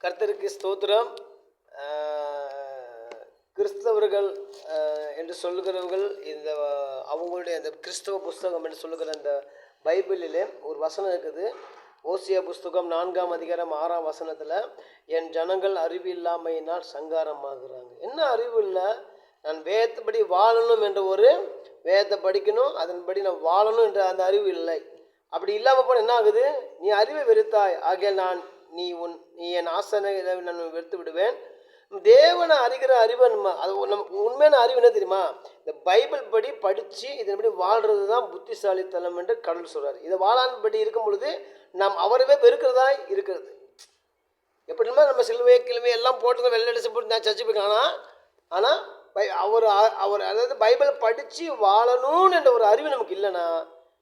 கர்த்தருக்கு ஸ்தோத்திரம். கிறிஸ்தவர்கள் என்று சொல்லுகிறவர்கள் இந்த அவங்களுடைய அந்த கிறிஸ்தவ புஸ்தகம் என்று சொல்லுகிற அந்த பைபிளிலே ஒரு வசனம் இருக்குது. ஓசியா புஸ்தகம் 4ஆம் அதிகாரம் 6ஆம் வசனத்தில், என் ஜனங்கள் அறிவு இல்லாமையினால் சங்காரமாகிறாங்க. என்ன அறிவு இல்லை? நான் வேதத்தைப்படி வாழணும் என்ற ஒரு வேதத்தை படிக்கணும், அதன்படி நான் வாழணும் என்ற அந்த அறிவு இல்லை. அப்படி இல்லாமல் போனால் என்ன ஆகுது? நீ அறிவை வெறுத்தாய், ஆகிய நீ என் ஆசனை நான் வெறுத்து விடுவேன். தேவனை அறிகிற அறிவை அது நமக்கு உண்மையான அறிவு என்ன தெரியுமா? இந்த பைபிள் படி படித்து இதன்படி வாழ்கிறது தான் புத்திசாலித்தனம் என்று கடவுள் சொல்கிறார். இதை வாழான்படி இருக்கும் பொழுது நாம் அவரவே வெறுக்கிறதா இருக்கிறது. எப்படின்னா நம்ம சிலுவை கிழமை எல்லாம் போட்டு வெள்ளை அடிச்சு போட்டு நான் சர்ச்சை போய்க்கலாம். ஆனால் அவர் அதாவது பைபிளை படித்து வாழணும்னு என்ற ஒரு அறிவு நமக்கு இல்லைன்னா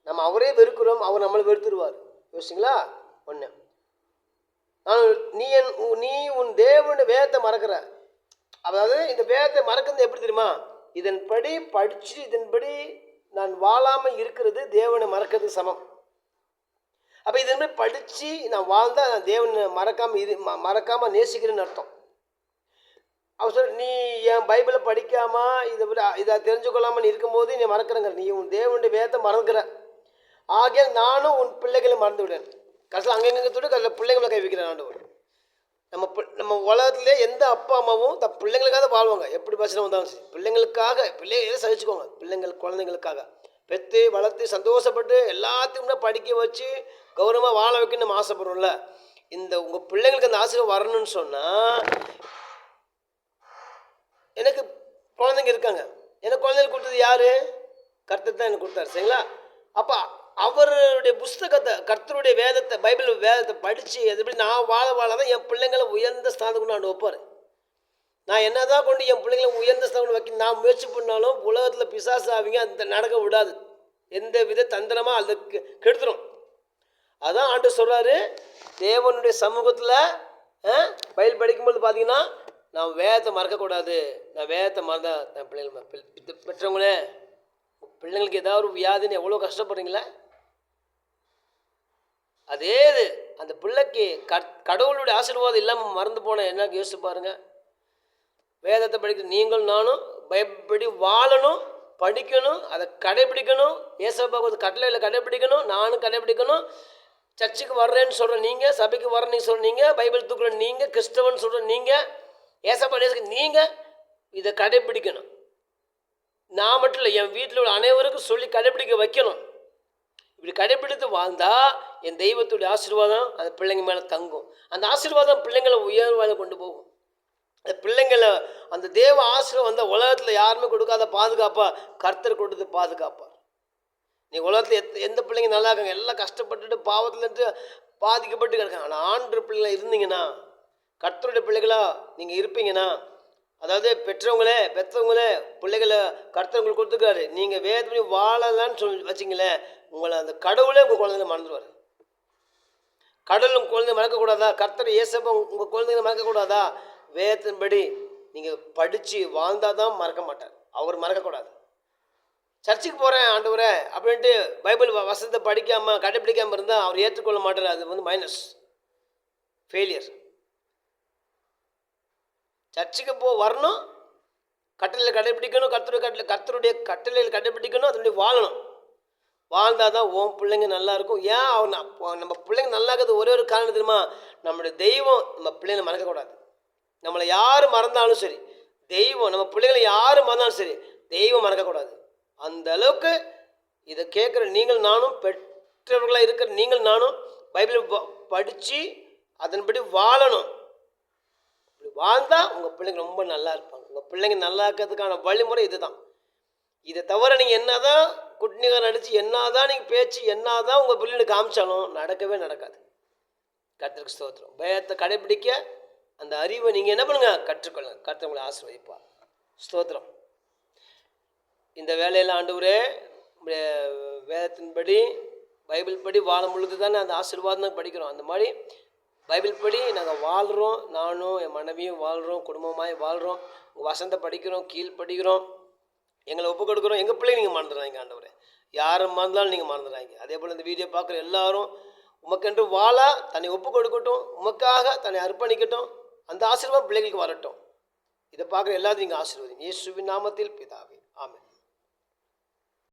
நம்ம அவரே வெறுக்கிறோம், அவர் நம்மளை வெறுத்துருவார். யோசிங்களா? ஒன்று, நீ உன் தேவனுடைய வேதத்தை மறக்கிற. அதாவது இந்த வேதத்தை மறக்கிறது எப்படி தெரியுமா? இதன்படி படித்து இதன்படி நான் வாழாமல் இருக்கிறது தேவனை மறக்கிறது சமம். அப்போ இதன்படி படித்து நான் வாழ்ந்தால் நான் தேவனை மறக்காமல் நேசிக்கிறேன்னு அர்த்தம். அவர் சொல்ற, நீ என் பைபிளை படிக்காமல் இதை தெரிஞ்சுக்கொள்ளாமல் நீ இருக்கும்போது நீ மறக்கிறங்க. நீ உன் தேவனுடைய வேதத்தை மறந்துக்கிற, ஆகிய நானும் உன் பிள்ளைகளை மறந்து விடுறேன். கடைசியில் அங்கங்கே தொட்டு கடைசியில் பிள்ளைங்களை கை வைக்கிறேன் ஆண்டவர். நம்ம உலகத்திலே எந்த அப்பா அம்மாவும் பிள்ளைங்களுக்காக வாழ்வாங்க. எப்படி பிரச்சனை வந்தாலும் சரி, பிள்ளைங்களே சகிச்சுக்கோங்க. குழந்தைங்களுக்காக பெற்று வளர்த்து சந்தோஷப்பட்டு எல்லாத்தையும் படிக்க வச்சு கௌரவமாக வாழ வைக்கணும்னு நம்ம ஆசைப்படுறோம்ல. உங்கள் பிள்ளைங்களுக்கு அந்த ஆசீர்வாதம் வரணும்னு சொன்னால், எனக்கு குழந்தைங்க இருக்காங்க. எனக்கு குழந்தைங்களுக்கு கொடுத்தது யார்? கர்த்தர் தான் எனக்கு கொடுத்தாரு. சரிங்களா? அப்போ அவருடைய புஸ்தகத்தை, கர்த்தருடைய வேதத்தை, பைபிள் வேதத்தை படித்து எப்படி நான் வாழ தான் என் பிள்ளைங்களை உயர்ந்த ஸ்தானத்துக்கு நான் வைப்பார். நான் என்ன தான் கொண்டு என் பிள்ளைங்களை உயர்ந்த ஸ்தானம் வைக்க நான் முயற்சி பண்ணாலும் உலகத்தில் பிசாசு ஆவிங்க அந்த நடக்க விடாது. எந்த வித தந்திரமாக அதுக்கு கெடுத்துரும். அதான் ஆண்டவர் சொல்கிறாரு, தேவனுடைய சமூகத்தில் பைபிள் படிக்கும்போது பார்த்தீங்கன்னா, நான் வேதத்தை மறக்கக்கூடாது. நான் வேதத்தை மறந்தா என் பிள்ளைகள் பெற்றவங்களே, பிள்ளைங்களுக்கு ஏதாவது ஒரு வியாதின்னு எவ்வளோ கஷ்டப்படுறீங்களா? அதே அந்த பிள்ளைக்கு கடவுளுடைய ஆசீர்வாதம் இல்லாமல் மறந்து போன என்ன யோசிச்சு பாருங்க. வேதத்தை படிக்கிற நீங்கள் நானும் பயப்படி வாழணும், படிக்கணும், அதை கடைபிடிக்கணும். ஏசப்பாவுக்கு கட்டளையில் கடைபிடிக்கணும், நானும் கடைபிடிக்கணும். சர்ச்சுக்கு வர்றேன்னு சொல்கிற நீங்கள், சபைக்கு வர்றேன்னு சொல்கிற நீங்கள், பைபிள் தூக்குற நீங்கள், கிறிஸ்தவன் சொல்கிற நீங்கள், ஏசப்பா நீங்கள் இதை கடைபிடிக்கணும். நான் மட்டும் இல்லை, என் வீட்டில் உள்ள அனைவருக்கும் சொல்லி கடைபிடிக்க வைக்கணும். இப்படி கடைபிடித்து வாழ்ந்தால் என் தெய்வத்துடைய ஆசீர்வாதம் அந்த பிள்ளைங்க மேலே தங்கும். அந்த ஆசீர்வாதம் பிள்ளைங்களை உயர்வாக கொண்டு போகும். அந்த பிள்ளைங்களை அந்த தேவ ஆசீர்வாதம் அந்த உலகத்தில் யாருமே கொடுக்காத பாதுகாப்பாக கர்த்தர் கொடுத்து பாதுகாப்பார். நீ உலகத்தில் எந்த பிள்ளைங்க நல்லா இருக்காங்க? எல்லாம் கஷ்டப்பட்டுட்டு பாவத்துலேருந்து பாதிக்கப்பட்டு கிடக்காங்க. ஆனால் ஆண்டு பிள்ளைங்களா இருந்தீங்கன்னா, கர்த்தருடைய பிள்ளைகளா நீங்கள் இருப்பீங்கன்னா, அதாவது பெற்றவங்களே பிள்ளைகளை கர்த்தர் உங்களுக்கு கொடுத்துருக்காரு. நீங்கள் வேதப்படி வாழலான்னு சொல்லி வச்சிங்களேன், உங்களை அந்த கடவுளே உங்கள் குழந்தைங்க மறந்துடுவார். கடவுள் உங்கள் குழந்தைங்க மறக்கக்கூடாதா? கர்த்தர் இயேசுவை உங்கள் குழந்தைங்க மறக்கக்கூடாதா? வேதத்தின்படி நீங்கள் படித்து வாழ்ந்தால் தான் மறக்க மாட்டார். அவர் மறக்கக்கூடாது. சர்ச்சுக்கு போகிறேன் ஆண்டவரே அப்படின்ட்டு பைபிள் வசனத்தை படிக்காமல் கடைப்பிடிக்காமல் இருந்தால் அவர் ஏற்றுக்கொள்ள மாட்டார். அது மைனஸ், ஃபெயிலியர். சர்ச்சுக்கு வரணும், கட்டளையில் கடைப்பிடிக்கணும், கர்த்தருடைய கட்டளையில் கடைப்பிடிக்கணும், அதனுடைய வாழணும். வாழ்ந்தால் தான் உன் பிள்ளைங்க நல்லா இருக்கும். ஏன் நம்ம பிள்ளைங்க நல்லா இருக்கிறது ஒரே ஒரு காரணம் தெரியுமா? நம்மளுடைய தெய்வம் நம்ம பிள்ளைங்களை மறக்கக்கூடாது. நம்மளை யார் மறந்தாலும் சரி, தெய்வம் நம்ம பிள்ளைங்களை யார் மறந்தாலும் சரி, தெய்வம் மறக்கக்கூடாது. அந்த அளவுக்கு இதை கேட்குற நீங்கள் நானும், பெற்றவர்களாக இருக்கிற நீங்கள் நானும் பைபிளை படித்து அதன்படி வாழணும். வாழ்ந்தால் உங்கள் பிள்ளைங்க ரொம்ப நல்லா இருப்பாங்க. உங்கள் பிள்ளைங்க நல்லா இருக்கிறதுக்கான வழிமுறை இது தான். இதை தவிர நீங்கள் என்ன தான் குட்னிகர் அடித்து, என்ன தான் நீங்கள் பேச்சு, என்ன தான் உங்கள் பிள்ளைங்க காமிச்சாலும் நடக்கவே நடக்காது. கர்த்தருக்கு ஸ்தோத்திரம். பயத்தை கடைபிடிக்க அந்த அறிவை நீங்கள் என்ன பண்ணுங்க? கற்றுக்கொள்ளுங்க. கர்த்தர் உங்களை ஆசீர்வதிப்பார். ஸ்தோத்திரம். இந்த வேலையில் ஆண்டவரே வேதத்தின்படி பைபிள் படி வாழும் பொழுது தானே அந்த ஆசீர்வாதம் படிக்கிறோம். அந்த மாதிரி பைபிள் படி நாங்கள் வாழ்கிறோம். நானும் என் மனைவியும் வாழ்கிறோம், குடும்பமாக வாழ்கிறோம். உங்கள் வசனத்தை படிக்கிறோம், கீழ் படிக்கிறோம், எங்களை ஒப்பு கொடுக்குறோம். எங்கள் பிள்ளைங்க நீங்கள் மறந்துடுறாங்க ஆண்டவரே. யாரும் மறந்தாலும் நீங்கள் மறந்துடுறாங்க. அதே போல் இந்த வீடியோ பார்க்குற எல்லாரும் உமக்கென்று வாழ தன்னை ஒப்பு கொடுக்கட்டும், உமக்காக தன்னை அர்ப்பணிக்கட்டும். அந்த ஆசீர்வாதம் பிள்ளைகளுக்கு வரட்டும். இதை பார்க்குற எல்லாத்தையும் நீங்கள் ஆசீர்வதிங்க. இயேசுவின் நாமத்தில் பிதாவே, ஆமென்.